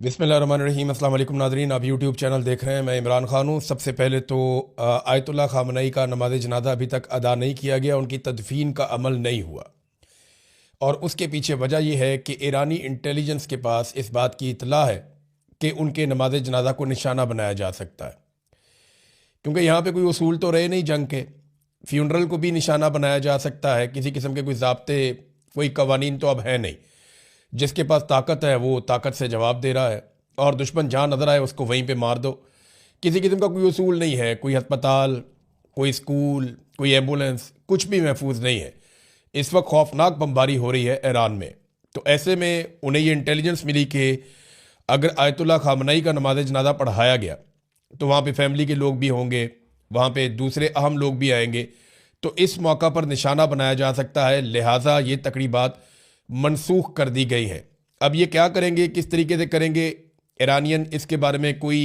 बिस्मिल्लाहिर्रहमानिर्रहीम। अस्सलाम वालेकुम नाज़रीन, आप यूट्यूब चैनल देख रहे हैं। मैं इमरान खान हूँ। सबसे पहले तो आयतुल्लाह ख़ामनई का नमाज जनाजा अभी तक अदा नहीं किया गया, उनकी तदफीन का अमल नहीं हुआ। और उसके पीछे वजह यह है कि ईरानी इंटेलिजेंस के पास इस बात की इतला है कि उनके नमाज जनाजा को निशाना बनाया जा सकता है, क्योंकि यहाँ पे कोई उसूल तो रहे नहीं जंग के। फ्यूनरल को भी निशाना बनाया जा सकता है, किसी किस्म के कोई ज़ाब्ते, कोई कवानीन तो अब है नहीं। जिसके पास ताकत है वो ताकत से जवाब दे रहा है, और दुश्मन जहाँ नज़र आए उसको वहीं पे मार दो। किसी किस्म का कोई उसूल नहीं है, कोई अस्पताल, कोई स्कूल, कोई एम्बुलेंस, कुछ भी महफूज नहीं है। इस वक्त खौफनाक बमबारी हो रही है ईरान में। तो ऐसे में उन्हें ये इंटेलिजेंस मिली कि अगर आयतुल्लाह ख़ामनई का नमाज जनाजा पढ़ाया गया तो वहाँ पे फैमिली के लोग भी होंगे, वहाँ पे दूसरे अहम लोग भी आएंगे, तो इस मौका पर निशाना बनाया जा सकता है। लिहाजा ये तकरीबात मनसूख कर दी गई हैं। अब ये क्या करेंगे, किस तरीके से करेंगे ईरानियन, इसके बारे में कोई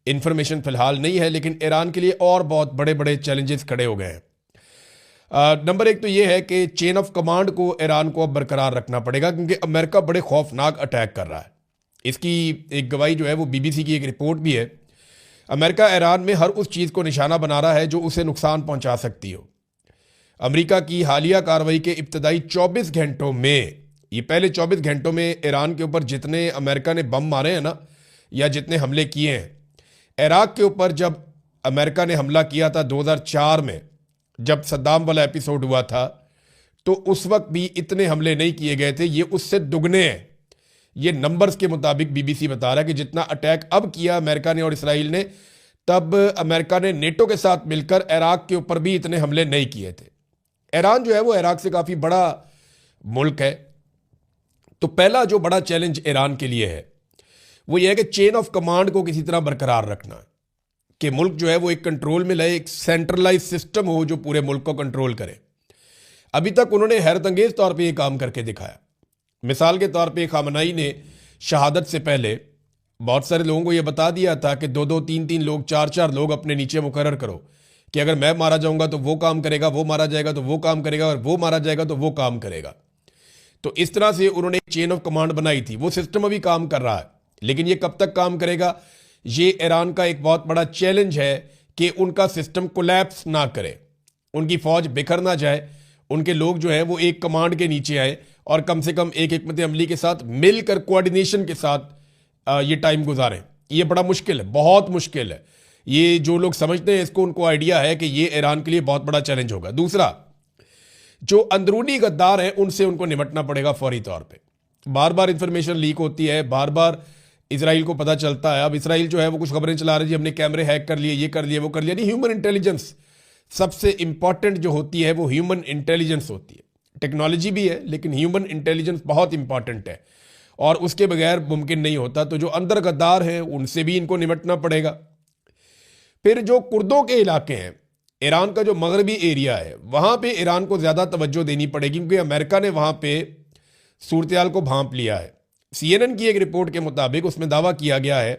इन्फॉर्मेशन फ़िलहाल नहीं है, लेकिन ईरान के लिए और बहुत बड़े बड़े चैलेंजेस खड़े हो गए हैं। नंबर एक तो ये है कि चेन ऑफ कमांड को ईरान को अब बरकरार रखना पड़ेगा, क्योंकि अमेरिका बड़े खौफनाक अटैक कर रहा है। इसकी एक गवाही जो है वो बीबीसी की एक रिपोर्ट भी है। अमेरिका ईरान में हर उस चीज़ को निशाना बना रहा है जो उसे नुकसान पहुंचा सकती हो। अमेरिका की हालिया कार्रवाई के इब्तदाई 24 घंटों में, ये पहले 24 घंटों में ईरान के ऊपर जितने अमेरिका ने बम मारे हैं ना, या जितने हमले किए हैं, इराक के ऊपर जब अमेरिका ने हमला किया था 2004 में, जब सद्दाम वाला एपिसोड हुआ था, तो उस वक्त भी इतने हमले नहीं किए गए थे। ये उससे दुगने हैं। ये नंबर्स के मुताबिक बीबीसी बता रहा है कि जितना अटैक अब किया अमेरिका ने और इसराइल ने, तब अमेरिका ने नेटो के साथ मिलकर इराक के ऊपर भी इतने हमले नहीं किए थे। ईरान जो है वो इराक से काफ़ी बड़ा मुल्क है। तो पहला जो बड़ा चैलेंज ईरान के लिए है वो ये है कि चेन ऑफ कमांड को किसी तरह बरकरार रखना, कि मुल्क जो है वो एक कंट्रोल में लाए, एक सेंट्रलाइज सिस्टम हो जो पूरे मुल्क को कंट्रोल करे। अभी तक उन्होंने हैरत अंगेज तौर पर यह काम करके दिखाया। मिसाल के तौर पे ख़ामनई ने शहादत से पहले बहुत सारे लोगों को यह बता दिया था कि 2-2, 3-3 लोग, 4-4 लोग अपने नीचे मुकर्रर करो कि अगर मैं मारा जाऊंगा तो वो काम करेगा, वो मारा जाएगा तो वो काम करेगा, और वो मारा जाएगा तो वो काम करेगा। तो इस तरह से उन्होंने एक चेन ऑफ कमांड बनाई थी। वो सिस्टम अभी काम कर रहा है, लेकिन ये कब तक काम करेगा, ये ईरान का एक बहुत बड़ा चैलेंज है कि उनका सिस्टम कोलैप्स ना करे, उनकी फौज बिखर ना जाए, उनके लोग जो है वो एक कमांड के नीचे आए और कम से कम एक हिकमत अमली के साथ मिलकर, कोऑर्डिनेशन के साथ ये टाइम गुजारें। ये बड़ा मुश्किल है, बहुत मुश्किल है। ये जो लोग समझते हैं इसको, उनको आइडिया है कि ये ईरान के लिए बहुत बड़ा चैलेंज होगा। दूसरा, जो अंदरूनी गद्दार हैं उनसे उनको निपटना पड़ेगा फौरी तौर पे। बार बार इंफॉर्मेशन लीक होती है, बार बार इसराइल को पता चलता है। अब इसराइल जो है वो कुछ खबरें चला रही है, हमने कैमरे हैक कर लिए, ये कर लिया, वो कर लिया। नहीं, ह्यूमन इंटेलिजेंस सबसे इंपॉर्टेंट जो होती है वो ह्यूमन इंटेलिजेंस होती है। टेक्नोलॉजी भी है, लेकिन ह्यूमन इंटेलिजेंस बहुत इंपॉर्टेंट है, और उसके बगैर मुमकिन नहीं होता। तो जो अंदर गद्दार हैं उनसे भी इनको निपटना पड़ेगा। फिर जो कुर्दों के इलाके हैं, ईरान का जो मगरबी एरिया है, वहाँ पे ईरान को ज़्यादा तवज्जो देनी पड़ेगी, क्योंकि अमेरिका ने वहाँ पे सूरत को भांप लिया है। CNN की एक रिपोर्ट के मुताबिक उसमें दावा किया गया है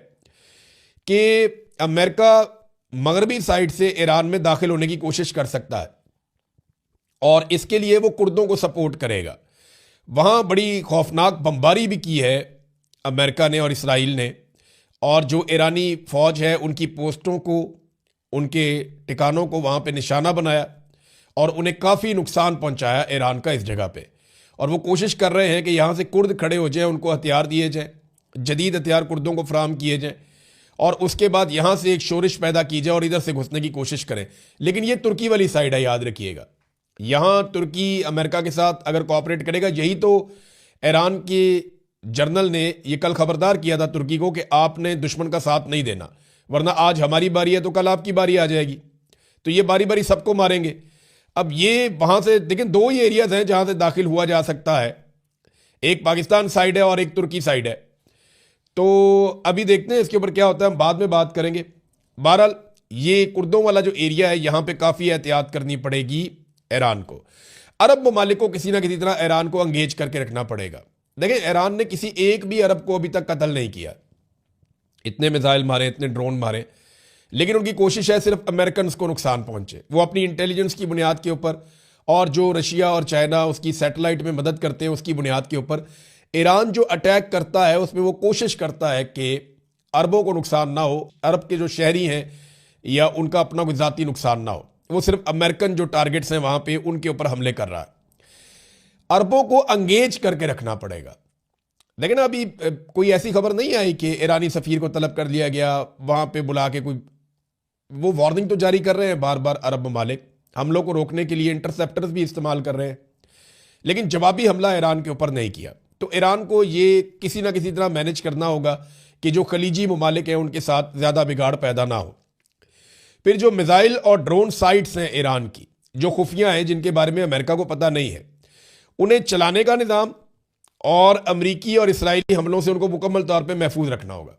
कि अमेरिका मगरबी साइड से ईरान में दाखिल होने की कोशिश कर सकता है, और इसके लिए वो कुर्दों को सपोर्ट करेगा। वहाँ बड़ी खौफनाक बमबारी भी की है अमेरिका ने और इसराइल ने, और जो ईरानी फ़ौज है उनकी पोस्टों को, उनके ठिकानों को वहाँ पे निशाना बनाया, और उन्हें काफ़ी नुकसान पहुँचाया ईरान का इस जगह पे। और वो कोशिश कर रहे हैं कि यहाँ से कुर्द खड़े हो जाएं, उनको हथियार दिए जाएं, जदीद हथियार कुर्दों को फराहम किए जाएं, और उसके बाद यहाँ से एक शोरिश पैदा की जाए और इधर से घुसने की कोशिश करें। लेकिन ये तुर्की वाली साइड है, याद रखिएगा। यहाँ तुर्की अमेरिका के साथ अगर कोऑपरेट करेगा, यही तो ईरान के जर्नल ने ये कल खबरदार किया था तुर्की को कि आपने दुश्मन का साथ नहीं देना, वरना आज हमारी बारी है तो कल आपकी बारी आ जाएगी। तो ये बारी बारी सबको मारेंगे। अब ये वहाँ से लेकिन दो ही एरियाज हैं जहाँ से दाखिल हुआ जा सकता है, एक पाकिस्तान साइड है और एक तुर्की साइड है। तो अभी देखते हैं इसके ऊपर क्या होता है, हम बाद में बात करेंगे। बहरहाल ये कुर्दों वाला जो एरिया है, यहाँ पे काफ़ी एहतियात करनी पड़ेगी ईरान को। अरब ममालिक को किसी ना किसी तरह ईरान को अंगेज करके रखना पड़ेगा। देखिए, ईरान ने किसी एक भी अरब को अभी तक कत्ल नहीं किया, इतने मिसाइल मारे, इतने ड्रोन मारे, लेकिन उनकी कोशिश है सिर्फ अमेरिकन को नुकसान पहुंचे। वो अपनी इंटेलिजेंस की बुनियाद के ऊपर, और जो रशिया और चाइना उसकी सैटेलाइट में मदद करते हैं उसकी बुनियाद के ऊपर ईरान जो अटैक करता है उसमें वो कोशिश करता है कि अरबों को नुकसान ना हो, अरब के जो शहरी हैं या उनका अपना कोई ज़ाती नुकसान ना हो। वो सिर्फ अमेरिकन जो टारगेट्स हैं वहां पे उनके ऊपर हमले कर रहा है। अरबों को अंगेज करके रखना पड़ेगा। लेकिन अभी कोई ऐसी खबर नहीं आई कि ईरानी सफीर को तलब कर लिया गया, वहां पे बुला के कोई, वो वार्निंग तो जारी कर रहे हैं बार बार अरब ममालिक, हमलों को रोकने के लिए इंटरसेप्टर्स भी इस्तेमाल कर रहे हैं, लेकिन जवाबी हमला ईरान के ऊपर नहीं किया। तो ईरान को ये किसी ना किसी तरह मैनेज करना होगा कि जो खलीजी ममालिक हैं उनके साथ ज़्यादा बिगाड़ पैदा ना हो। फिर जो मिसाइल और ड्रोन साइट्स हैं ईरान की, जो खुफिया हैं, जिनके बारे में अमेरिका को पता नहीं है, उन्हें चलाने का निज़ाम और अमरीकी और इसराइली हमलों से उनको मुकम्मल तौर पे महफूज रखना होगा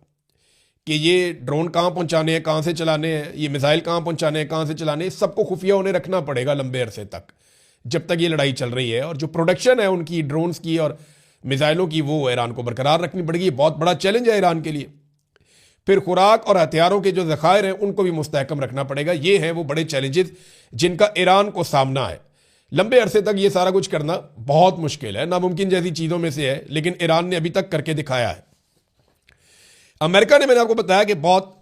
कि ये ड्रोन कहाँ पहुँचाने हैं, कहाँ से चलाने हैं, ये मिसाइल कहाँ पहुँचाने हैं, कहाँ से चलाने हैं, सबको खुफिया उन्हें रखना पड़ेगा लंबे अरसे तक, जब तक ये लड़ाई चल रही है। और जो प्रोडक्शन है उनकी ड्रोन्स की और मिसाइलों की, वो ईरान को बरकरार रखनी पड़ेगी। बहुत बड़ा चैलेंज है ईरान के लिए। फिर खुराक और हथियारों के जो ज़खायर हैं उनको भी मुस्तहकम रखना पड़ेगा। ये हैं वो बड़े चैलेंजेस जिनका ईरान को सामना है। लंबे अरसे तक ये सारा कुछ करना बहुत मुश्किल है, नामुमकिन जैसी चीज़ों में से है, लेकिन ईरान ने अभी तक करके दिखाया है। अमेरिका ने, मैंने आपको बताया कि बहुत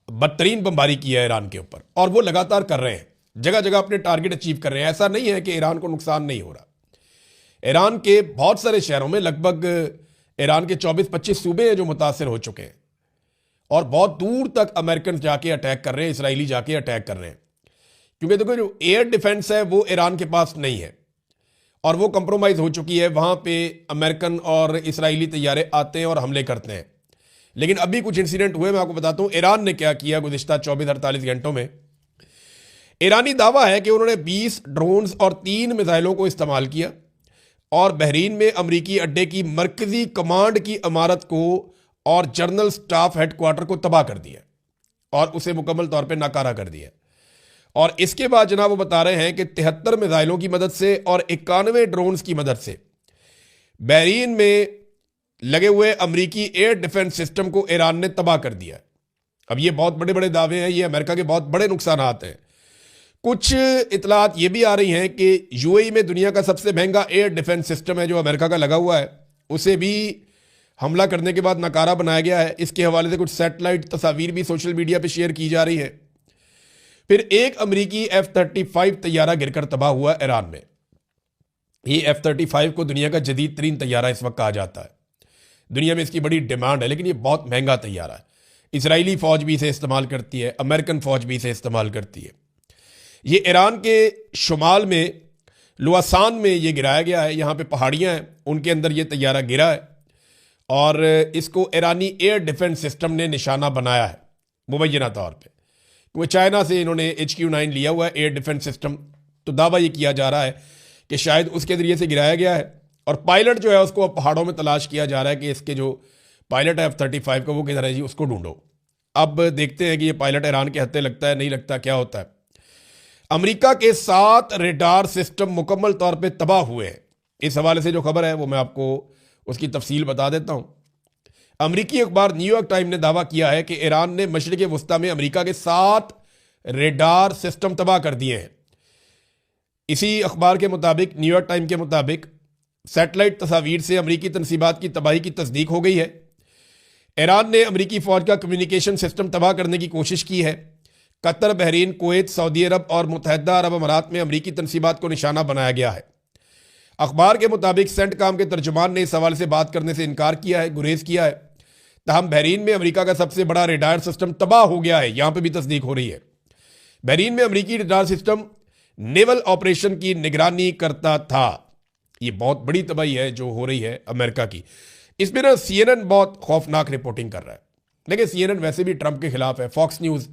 बदतरीन बमबारी की है ईरान के ऊपर, और वो लगातार कर रहे हैं, जगह जगह अपने टारगेट अचीव कर रहे हैं। ऐसा नहीं है कि ईरान को नुकसान नहीं हो रहा। ईरान के बहुत सारे शहरों में, लगभग ईरान के 24-25 सूबे हैं जो मुतासर हो चुके हैं, और बहुत दूर तक अमेरिकन जाके अटैक कर रहे हैं, इसराइली जाके अटैक कर रहे हैं। क्योंकि देखो, जो एयर डिफेंस है वो ईरान के पास नहीं है, और वो कंप्रोमाइज हो चुकी है। वहां पे अमेरिकन और इसराइली तैयारे आते हैं और हमले करते हैं। लेकिन अभी कुछ इंसिडेंट हुए, मैं आपको बताता हूं ईरान ने क्या किया गुज़िश्ता 24-48 घंटों में। ईरानी दावा है कि उन्होंने 20 ड्रोन्स और 3 मिसाइलों को इस्तेमाल किया और बहरीन में अमरीकी अड्डे की मरकजी कमांड की इमारत को और जनरल स्टाफ हेडक्वार्टर को तबाह कर दिया और उसे मुकम्मल तौर पर नाकारा कर दिया। और इसके बाद जनाब वो बता रहे हैं कि 73 मिसाइलों की मदद से और 91 ड्रोन्स की मदद से बहरीन में लगे हुए अमरीकी एयर डिफेंस सिस्टम को ईरान ने तबाह कर दिया। अब ये बहुत बड़े बड़े दावे हैं, ये अमेरिका के बहुत बड़े नुकसान हैं। कुछ इतलात ये भी आ रही हैं कि यूएई में दुनिया का सबसे महंगा एयर डिफेंस सिस्टम है जो अमेरिका का लगा हुआ है, उसे भी हमला करने के बाद नकारा बनाया गया है। इसके हवाले से कुछ सैटेलाइट तस्वीर भी सोशल मीडिया पर शेयर की जा रही है। फिर एक अमरीकी F-35 तैयारा गिरकर तबाह हुआ ईरान में। ये F-35 को दुनिया का जदीद तरीन तैयारा इस वक्त कहा जाता है। दुनिया में इसकी बड़ी डिमांड है, लेकिन ये बहुत महंगा तैयारा है। इसराइली फौज भी इसे इस्तेमाल करती है, अमेरिकन फौज भी इसे इस्तेमाल करती है। ये ईरान के शुमाल में लुआसान में ये गिराया गया है, यहाँ पे पहाड़ियाँ हैं, उनके अंदर ये तैयारा गिरा है और इसको ईरानी एयर डिफेंस सिस्टम ने निशाना बनाया है मुबैना तौर पर। वो चाइना से इन्होंने HQ-9 लिया हुआ है एयर डिफेंस सिस्टम, तो दावा ये किया जा रहा है कि शायद उसके ज़रिए से गिराया गया है। और पायलट जो है उसको अब पहाड़ों में तलाश किया जा रहा है कि इसके जो पायलट है F-35 का वो किधर है जी, उसको ढूंढो। अब देखते हैं कि ये पायलट ईरान के हत्थे लगता है, नहीं लगता, क्या होता है। अमेरिका के 7 रेडार सिस्टम मुकम्मल तौर पर तबाह हुए हैं। इस हवाले से जो खबर है वो मैं आपको उसकी तफसील बता देता हूँ। अमरीकी अखबार न्यूयॉर्क टाइम ने दावा किया है कि ईरान ने मशरिक़ वस्ता में अमरीका के 7 रेडार सिस्टम तबाह कर दिए हैं। इसी अखबार के मुताबिक, न्यूयॉर्क टाइम के मुताबिक, सैटेलाइट तस्वीर से अमरीकी तनसीबात की तबाही की तस्दीक हो गई है। ईरान ने अमरीकी फौज का कम्युनिकेशन सिस्टम तबाह करने की कोशिश की है। कतर, बहरीन, कुवैत, सऊदी अरब और मुत्तहिदा अरब अमारात में अमरीकी तनसीबात को निशाना बनाया गया है। अखबार के मुताबिक सेंटकॉम के तर्जुमान ने इस सवाल से बात करने से इनकार किया है, गुरेज किया है। तहम बहरीन में अमेरिका का सबसे बड़ा रेडार सिस्टम तबाह हो गया है, यहां पे भी तस्दीक हो रही है। बहरीन में अमेरिकी रेडार सिस्टम नेवल ऑपरेशन की निगरानी करता था। ये बहुत बड़ी तबाही है जो हो रही है अमेरिका की। इसमें ना CNN बहुत खौफनाक रिपोर्टिंग कर रहा है। देखिए, CNN वैसे भी ट्रंप के खिलाफ है, फॉक्स न्यूज़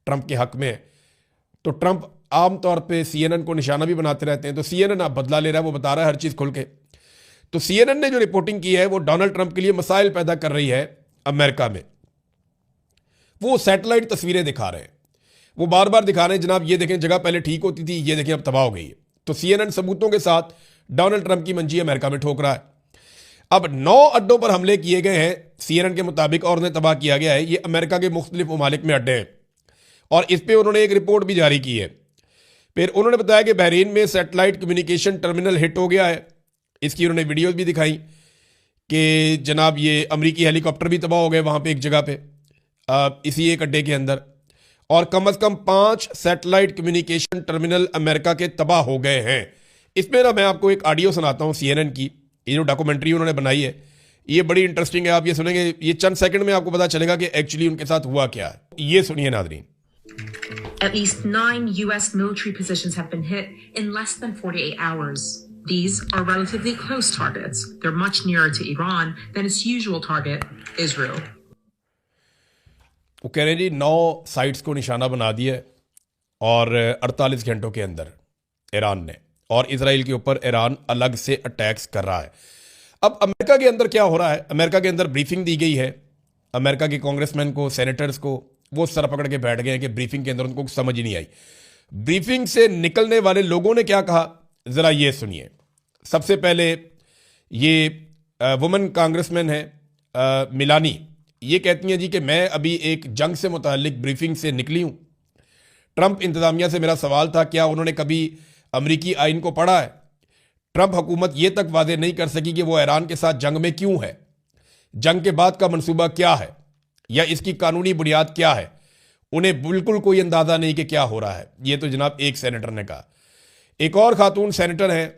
ट्रंप के हक में है, तो ट्रंप आमतौर पर CNN को निशाना भी बनाते रहते हैं। तो CNN अब बदला ले रहा है, वो बता रहा है हर चीज़ खुल के। तो CNN ने जो रिपोर्टिंग की है वो डोनाल्ड ट्रंप के लिए मसाइल पैदा कर रही है अमेरिका में। वो सैटेलाइट तस्वीरें दिखा रहे हैं, वो बार बार दिखा रहे हैं, जनाब ये देखें जगह पहले ठीक होती थी, ये देखें अब तबाह हो गई है। तो CNN सबूतों के साथ डोनाल्ड ट्रंप की मंजी अमेरिका में ठोक रहा है। अब 9 अड्डों पर हमले किए गए हैं CNN के मुताबिक, और उन्हें तबाह किया गया है। ये अमेरिका के मुख्तलिफ ममालिक में अड्डे हैं और इस पर उन्होंने एक रिपोर्ट भी जारी की है। फिर उन्होंने बताया कि बहरीन में सैटेलाइट कम्युनिकेशन टर्मिनल हिट हो गया है। इसकी उन्होंने वीडियोज भी दिखाई कि जनाब ये अमेरिकी हेलीकॉप्टर भी तबाह हो गए वहाँ पे एक जगह पे, इसी एक अड्डे के अंदर, और कम से कम 5 सैटेलाइट कम्युनिकेशन टर्मिनल अमेरिका के तबाह हो गए हैं। इसमें ना मैं आपको एक ऑडियो सुनाता हूँ CNN की, ये जो डॉक्यूमेंट्री उन्होंने बनाई है ये बड़ी इंटरेस्टिंग है। आप ये सुनेंगे, ये चंद सेकंड में आपको पता चलेगा कि एक्चुअली उनके साथ हुआ क्या है। ये सुनिए नाज़रीन। At least 9 U.S. military positions have been hit in less than 48 hours. These are relatively close targets. They're much nearer to Iran than its usual target, Israel. वो कह रहे हैं जी 9 साइट्स को निशाना बना दिया है और 48 घंटों के अंदर ईरान ने, और इसराइल के ऊपर ईरान अलग से अटैक्स कर रहा है। अब अमेरिका के अंदर क्या हो रहा है, अमेरिका के अंदर ब्रीफिंग दी गई है अमेरिका के कांग्रेसमैन को, सेनेटर्स को, वो सर पकड़ के बैठ गए हैं कि ब्रीफिंग के अंदर उनको कुछ समझ ही नहीं आई। ब्रीफिंग से निकलने वाले लोगों ने क्या कहा, ज़रा ये सुनिए। सबसे पहले ये वुमेन कांग्रेसमैन है मिलानी, ये कहती हैं जी कि मैं अभी एक जंग से मुतालिक ब्रीफिंग से निकली हूँ। ट्रंप इंतज़ामिया से मेरा सवाल था क्या उन्होंने कभी अमरीकी आइन को पढ़ा है। ट्रंप हुकूमत ये तक वादे नहीं कर सकी कि वो ईरान के साथ जंग में क्यों है, जंग के बाद का मंसूबा क्या है या इसकी कानूनी बुनियाद क्या है। उन्हें बिल्कुल कोई अंदाज़ा नहीं कि क्या हो रहा है। ये तो जनाब एक सेनेटर ने कहा। एक और खातून सेनेटर हैं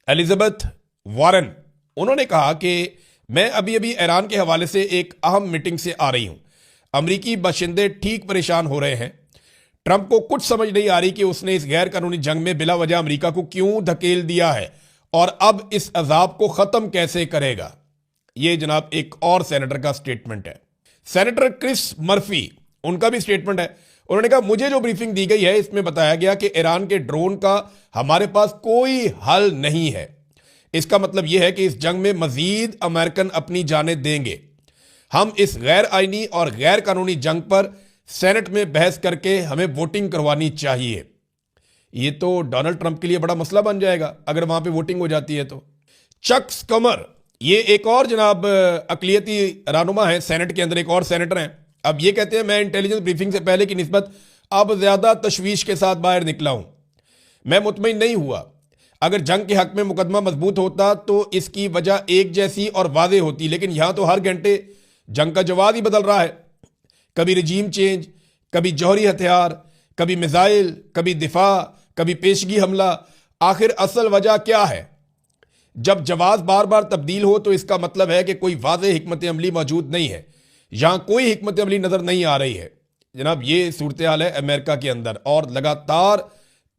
एलिजाबेथ वारन, उन्होंने कहा कि मैं अभी अभी ईरान के हवाले से एक अहम मीटिंग से आ रही हूं। अमरीकी बाशिंदे ठीक परेशान हो रहे हैं। ट्रंप को कुछ समझ नहीं आ रही कि उसने इस गैर कानूनी जंग में बिला वजह अमरीका को क्यों धकेल दिया है और अब इस अजाब को ख़त्म कैसे करेगा। ये जनाब एक और सेनेटर का स्टेटमेंट है। सेनेटर क्रिस मर्फी, उनका भी स्टेटमेंट है। उन्होंने कहा मुझे जो ब्रीफिंग दी गई है इसमें बताया गया कि ईरान के ड्रोन का हमारे पास कोई हल नहीं है। इसका मतलब यह है कि इस जंग में मजीद अमेरिकन अपनी जानें देंगे। हम इस गैर आईनी और गैर कानूनी जंग पर सेनेट में बहस करके हमें वोटिंग करवानी चाहिए। ये तो डोनाल्ड ट्रंप के लिए बड़ा मसला बन जाएगा अगर वहां पे वोटिंग हो जाती है तो। चक स्कमर, ये एक और जनाब अकलियती रहनुमा है सेनेट के अंदर, एक और सेनेटर हैं। अब ये कहते हैं मैं इंटेलिजेंस ब्रीफिंग से पहले की निस्बत अब ज्यादा तशवीश के साथ बाहर निकला हूं। मैं मुतमईन नहीं हुआ। अगर जंग के हक में मुकदमा मजबूत होता तो इसकी वजह एक जैसी और वादे होती, लेकिन यहां तो हर घंटे जंग का जवाब ही बदल रहा है। कभी रजीम चेंज, कभी जौहरी हथियार, कभी मिसाइल, कभी दिफा, कभी पेशगी हमला। आखिर असल वजह क्या है? जब जवाब बार बार तब्दील हो तो इसका मतलब है कि कोई वाज़ेह हिकमत अमली मौजूद नहीं है। यहां कोई हिकमत अमली नजर नहीं आ रही है। जनाब ये सूरत हाल है अमेरिका के अंदर और लगातार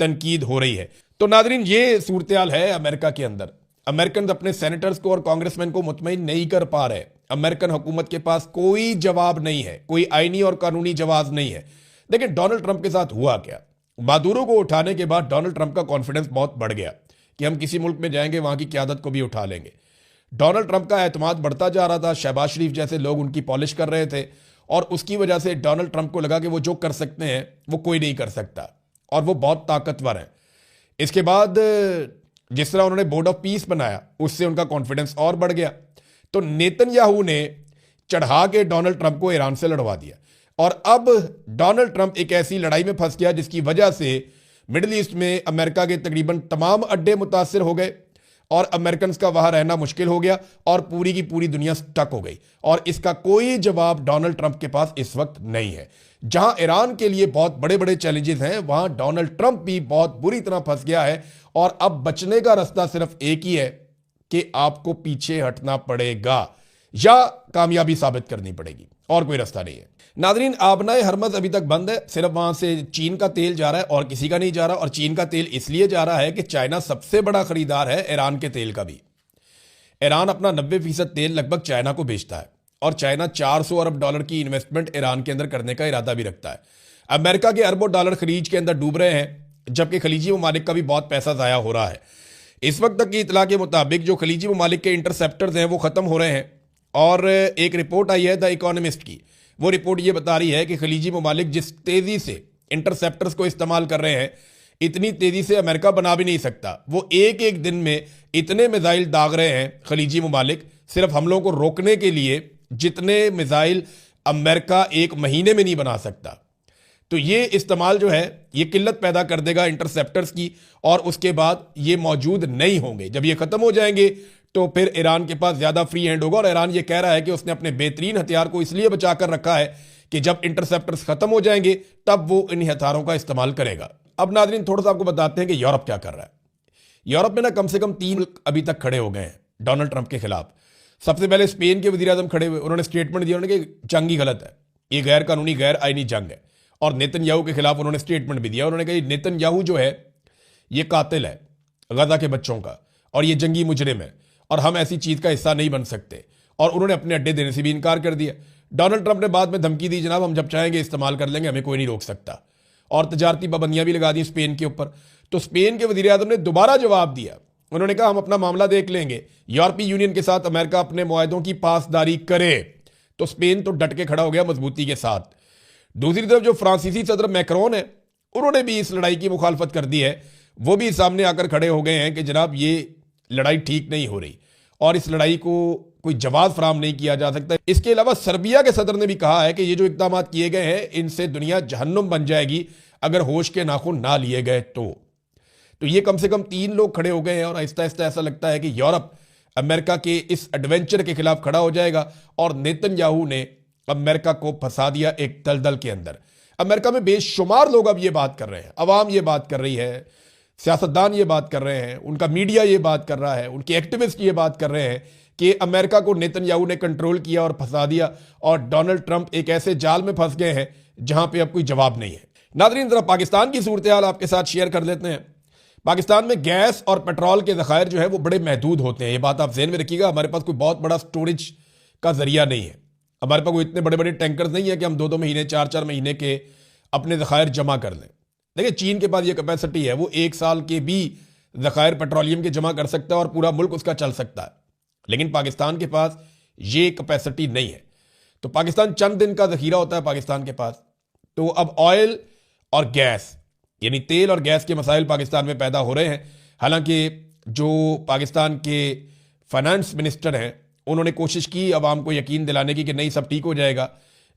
तनकीद हो रही है। तो नाजरीन ये सूरत हाल है अमेरिका के अंदर। अमेरिकन अपने सेनेटर्स को और कांग्रेसमैन को मुतमईन नहीं कर पा रहे। अमेरिकन हुकूमत के पास कोई जवाब नहीं है, कोई आईनी और कानूनी जवाब नहीं है। लेकिन डोनाल्ड ट्रंप के साथ हुआ क्या? मादुरो को उठाने के बाद डोनाल्ड ट्रंप का कॉन्फिडेंस बहुत बढ़ गया कि हम किसी मुल्क में जाएंगे वहां की क़यादत को भी उठा लेंगे। डोनाल्ड ट्रंप का एतमाद बढ़ता जा रहा था। शहबाज शरीफ जैसे लोग उनकी पॉलिश कर रहे थे और उसकी वजह से डोनाल्ड ट्रंप को लगा कि वो जो कर सकते हैं वो कोई नहीं कर सकता और वो बहुत ताकतवर हैं। इसके बाद जिस तरह उन्होंने बोर्ड ऑफ पीस बनाया उससे उनका कॉन्फिडेंस और बढ़ गया। तो नेतन्याहू ने चढ़ा के डोनाल्ड ट्रंप को ईरान से लड़वा दिया और अब डोनाल्ड ट्रंप एक ऐसी लड़ाई में फंस गया जिसकी वजह से मिडिल ईस्ट में अमेरिका के तकरीबन तमाम अड्डे मुतासर हो गए और अमेरिकन का वहां रहना मुश्किल हो गया और पूरी की पूरी दुनिया स्टक हो गई। और इसका कोई जवाब डोनाल्ड ट्रंप के पास इस वक्त नहीं है। जहां ईरान के लिए बहुत बड़े बड़े चैलेंजेस हैं वहां डोनाल्ड ट्रंप भी बहुत बुरी तरह फंस गया है और अब बचने का रास्ता सिर्फ एक ही है कि आपको पीछे हटना पड़ेगा या कामयाबी साबित करनी पड़ेगी, और कोई रास्ता नहीं है। नाजरीन आबनाए हरमज अभी तक बंद है। सिर्फ वहां से चीन का तेल जा रहा है और किसी का नहीं जा रहा। और चीन का तेल इसलिए जा रहा है कि चाइना सबसे बड़ा खरीदार है ईरान के तेल का भी। ईरान अपना 90% तेल लगभग चाइना को बेचता है और चाइना $400 अरब की इन्वेस्टमेंट ईरान के अंदर करने का इरादा भी रखता है। अमेरिका के अरबों डॉलर खलीज के अंदर डूब रहे हैं जबकि खलीजी ममालिक का भी बहुत पैसा ज़ाया हो रहा है। इस वक्त तक की इतला के मुताबिक जो खलीजी ममालिक के इंटरसेप्टर्स हैं वो ख़त्म हो रहे हैं और एक रिपोर्ट आई है द इकोनॉमिस्ट की। वो रिपोर्ट ये बता रही है कि खलीजी ममालिक जिस तेज़ी से इंटरसेप्टर्स को इस्तेमाल कर रहे हैं इतनी तेज़ी से अमेरिका बना भी नहीं सकता। वो एक एक दिन में इतने मिसाइल दाग रहे हैं खलीजी ममालिक सिर्फ हमलों को रोकने के लिए जितने मिसाइल अमेरिका एक महीने में नहीं बना सकता। तो ये इस्तेमाल जो है ये किल्लत पैदा कर देगा इंटरसेप्टर्स की और उसके बाद ये मौजूद नहीं होंगे। जब ये ख़त्म हो जाएंगे तो फिर ईरान के पास ज्यादा फ्री हैंड होगा। और ईरान ये कह रहा है कि उसने अपने बेहतरीन हथियार को इसलिए बचा कर रखा है कि जब इंटरसेप्टर्स खत्म हो जाएंगे तब वो इन हथियारों का इस्तेमाल करेगा। अब नाज़रीन थोड़ा सा आपको बताते हैं कि यूरोप क्या कर रहा है। यूरोप में ना कम से कम 3 अभी तक खड़े हो गए हैं डोनाल्ड ट्रंप के खिलाफ। सबसे पहले स्पेन के वज़ीर आज़म खड़े हुए, उन्होंने स्टेटमेंट दिया उन्होंने कि जंग ही गलत है, ये गैर कानूनी गैर आईनी जंग है। और नेतन्याहू के खिलाफ उन्होंने स्टेटमेंट भी दिया, उन्होंने कहा नेतन्याहू जो है ये कातिल है गजा के बच्चों का और ये जंगी मुजरिम है और हम ऐसी चीज़ का हिस्सा नहीं बन सकते। और उन्होंने अपने अड्डे देने से भी इनकार कर दिया। डोनाल्ड ट्रंप ने बाद में धमकी दी, जनाब हम जब चाहेंगे इस्तेमाल कर लेंगे, हमें कोई नहीं रोक सकता। और तजारती पाबंदियां भी लगा दी स्पेन के ऊपर। तो स्पेन के वज़ीर आज़म ने दोबारा जवाब दिया, उन्होंने कहा हम अपना मामला देख लेंगे, यूरोपीय यूनियन के साथ अमेरिका अपने मुआहदों की पासदारी करे। तो स्पेन तो डट के खड़ा हो गया मजबूती के साथ। दूसरी तरफ जो फ्रांसीसी सदर मैक्रोन है, उन्होंने भी इस लड़ाई की मुखालफत कर दी है। वो भी सामने आकर खड़े हो गए हैं कि जनाब ये लड़ाई ठीक नहीं हो रही और इस लड़ाई को कोई जवाब फराम नहीं किया जा सकता। इसके अलावा सर्बिया के सदर ने भी कहा है कि ये जो इकदाम किए गए हैं इनसे दुनिया जहन्नुम बन जाएगी अगर होश के नाखून ना लिए गए तो ये कम से कम 3 लोग खड़े हो गए हैं और आहिस्ता आहिस्ता ऐसा लगता है कि यूरोप अमेरिका के इस एडवेंचर के खिलाफ खड़ा हो जाएगा। और नेतन्याहू ने अमेरिका को फंसा दिया एक दलदल के अंदर। अमेरिका में बेशुमार लोग अब ये बात कर रहे हैं, अवाम ये बात कर रही है, सियासतदान ये बात कर रहे हैं, उनका मीडिया ये बात कर रहा है, उनके एक्टिविस्ट ये बात कर रहे हैं कि अमेरिका को नेतन्याहू ने कंट्रोल किया और फंसा दिया और डोनाल्ड ट्रंप एक ऐसे जाल में फंस गए हैं जहां पे अब कोई जवाब नहीं है। नाज़रीन जरा पाकिस्तान की सूरत हाल आपके साथ शेयर कर लेते हैं। पाकिस्तान में गैस और पेट्रोल के ज़खायर जो है वो बड़े महदूद होते हैं, ये बात आप ज़हन में रखिएगा। हमारे पास कोई बहुत बड़ा स्टोरेज का जरिया नहीं है, हमारे पास कोई इतने बड़े बड़े टैंकर्स नहीं है कि हम 2-2 महीने 4-4 महीने के अपने ज़खायर जमा कर लें। देखिए चीन के पास ये कैपेसिटी है, वो 1 साल के भी ज़खायर पेट्रोलियम के जमा कर सकता है और पूरा मुल्क उसका चल सकता है। लेकिन पाकिस्तान के पास ये कैपेसिटी नहीं है। तो पाकिस्तान चंद दिन का ज़खीरा होता है पाकिस्तान के पास। तो अब ऑयल और गैस यानी तेल और गैस के मसाइल पाकिस्तान में पैदा हो रहे हैं। हालांकि जो पाकिस्तान के फाइनेंस मिनिस्टर हैं उन्होंने कोशिश की अवाम को यकीन दिलाने की कि नहीं सब ठीक हो जाएगा,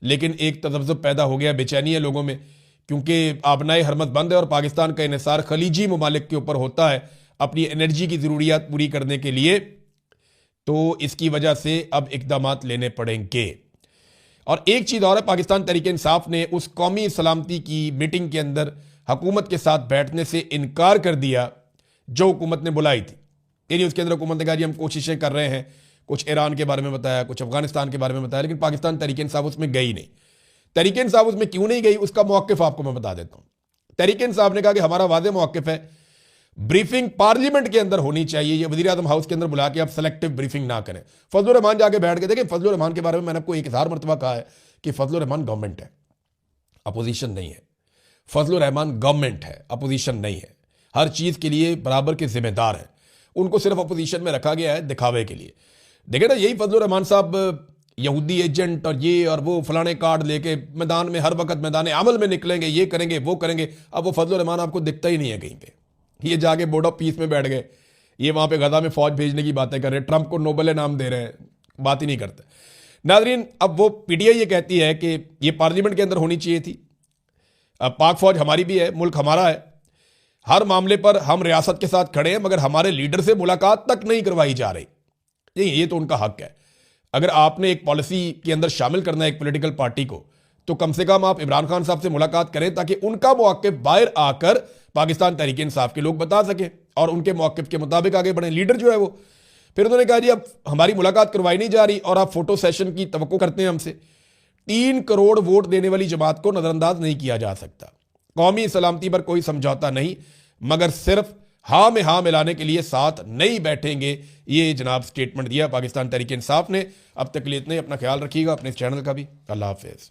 लेकिन एक तज़ब्ज़ुब पैदा हो गया, बेचैनी है लोगों में, क्योंकि आबनाए हरमत बंद है और पाकिस्तान का इन्हिसार खलीजी ममालिक के ऊपर होता है अपनी एनर्जी की ज़रूरियात पूरी करने के लिए। तो इसकी वजह से अब इक़दामात लेने पड़ेंगे। और एक चीज़ और है, पाकिस्तान तहरीक इंसाफ ने उस कौमी सलामती की मीटिंग के अंदर हुकूमत के साथ बैठने से इनकार कर दिया जो हुकूमत ने बुलाई थी। यानी उसके अंदर हुकूमत ने कहा जी हम कोशिशें कर रहे हैं, कुछ ईरान के बारे में बताया, कुछ अफगानिस्तान के बारे में बताया, लेकिन पाकिस्तान तहरीक इंसाफ उसमें गई नहीं। तहरीक इंसाफ उसमें क्यों नहीं गई उसका मौक़िफ़ आपको मैं बता देता हूँ। तहरीक इंसाफ ने कहा कि हमारा वाज़ेह मौक़िफ़ है, ब्रीफिंग पार्लियामेंट के अंदर होनी चाहिए, ये वज़ीर आज़म हाउस के अंदर बुला के आप सेलेक्टिव ब्रीफिंग ना करें। फजलुर रहमान जाके बैठ के, देखिए फजलुर रहमान के बारे में मैंने आपको 1000 मरतबा कहा है कि फजलुर रहमान गवर्नमेंट है, अपोजिशन नहीं है। फजलुर रहमान गवर्नमेंट है, अपोजिशन नहीं है, हर चीज़ के लिए बराबर के जिम्मेदार हैं। उनको सिर्फ अपोजिशन में रखा गया है दिखावे के लिए। देखिए ना, यही फजलुर रहमान साहब यहूदी एजेंट और ये और वो फलाने कार्ड लेके मैदान में हर वक्त मैदान अमल में निकलेंगे, ये करेंगे वो करेंगे। अब वो फजलुर रहमान आपको दिखता ही नहीं है कहीं पे। ये जाके बोर्ड ऑफ पीस में बैठ गए, ये वहाँ पे गजा में फौज भेजने की बातें कर रहे हैं, ट्रंप को नोबेल नाम दे रहे हैं, बात ही नहीं करते। नाज़रीन अब वो पीटीआई ये कहती है कि ये पार्लियामेंट के अंदर होनी चाहिए थी। अब पाक फौज हमारी भी है, मुल्क हमारा है, हर मामले पर हम रियासत के साथ खड़े हैं, मगर हमारे लीडर से मुलाकात तक नहीं करवाई जा रही। ये तो उनका हक है। अगर आपने एक पॉलिसी के अंदर शामिल करना है एक पॉलिटिकल पार्टी को, तो कम से कम आप इमरान खान साहब से मुलाकात करें ताकि उनका मौक़िफ़ बाहर आकर पाकिस्तान तहरीक इंसाफ के लोग बता सकें और उनके मौक़िफ़ के मुताबिक आगे बढ़ें। लीडर जो है वो, फिर उन्होंने कहा जी अब हमारी मुलाकात करवाई नहीं जा रही और आप फोटो सेशन की तवक्को करते हैं हमसे। 3 करोड़ वोट देने वाली जमात को नज़रअंदाज नहीं किया जा सकता। कौमी सलामती पर कोई समझौता नहीं, मगर सिर्फ हाँ में हाँ मिलाने के लिए साथ नहीं बैठेंगे, ये जनाब स्टेटमेंट दिया पाकिस्तान तहरीक इंसाफ ने। अब तक के लिए इतना ही, अपना ख्याल रखिएगा, अपने चैनल का भी। अल्लाह हाफिज़।